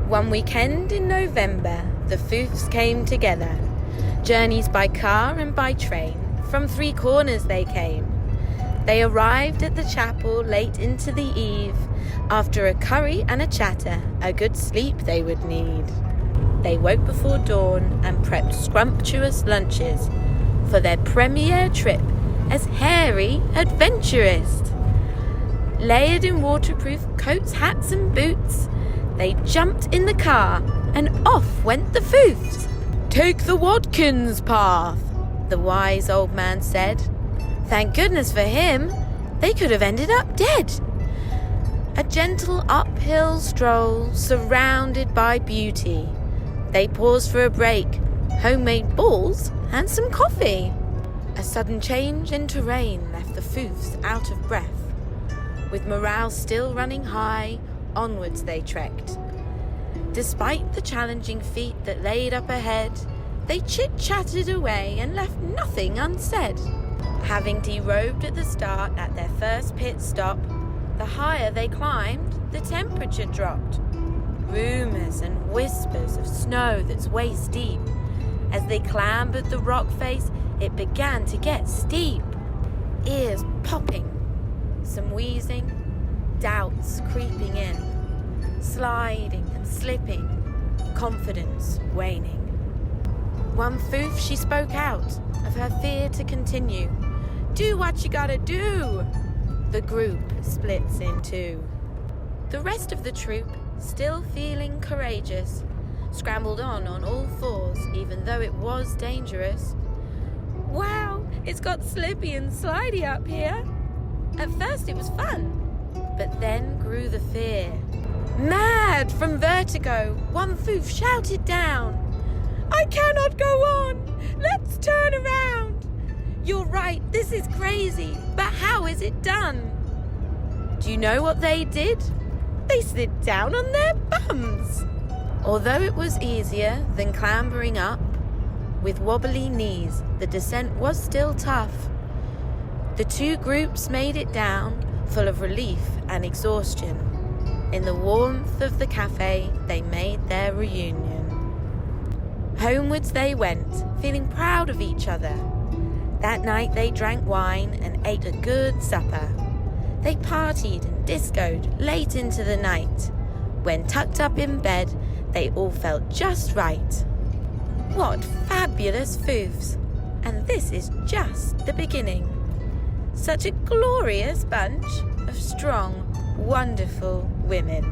One weekend in November, the Foofs came together. Journeys by car and by train, from 3 corners they came. They arrived at the chapel late into the eve. After a curry and a chatter, a good sleep they would need. They woke before dawn and prepped scrumptious lunches for their premiere trip as hairy adventurists. Layered in waterproof coats, hats and boots, they jumped in the car and off went the Foofs. "Take the Watkins path," the wise old man said. Thank goodness for him, they could have ended up dead. A gentle uphill stroll surrounded by beauty. They paused for a break, homemade balls and some coffee. A sudden change in terrain left the Foofs out of breath. With morale still running high, onwards they trekked. Despite the challenging feat that laid up ahead, they chit-chatted away and left nothing unsaid. Having derobed at the start at their first pit stop, the higher they climbed, the temperature dropped. Rumours and whispers of snow that's waist deep. As they clambered the rock face, it began to get steep. Ears popping, some wheezing, doubts creeping in, sliding and slipping, confidence waning. One Foof, she spoke out of her fear to continue. "Do what you gotta do!" The group splits in two. The rest of the troop, still feeling courageous, scrambled on all fours, even though it was dangerous. "Wow, it's got slippy and slidey up here." At first it was fun, but then grew the fear. Mad from vertigo, one Foof shouted down, "I cannot go on! Let's turn around!" "You're right, this is crazy, but how is it done?" Do you know what they did? They slid down on their bums. Although it was easier than clambering up, with wobbly knees, the descent was still tough. The 2 groups made it down, full of relief and exhaustion. In the warmth of the cafe, they made their reunion. Homewards they went, feeling proud of each other. That night they drank wine and ate a good supper. They partied and discoed late into the night. When tucked up in bed, they all felt just right. What fabulous Foofs! And this is just the beginning. Such a glorious bunch of strong, wonderful women.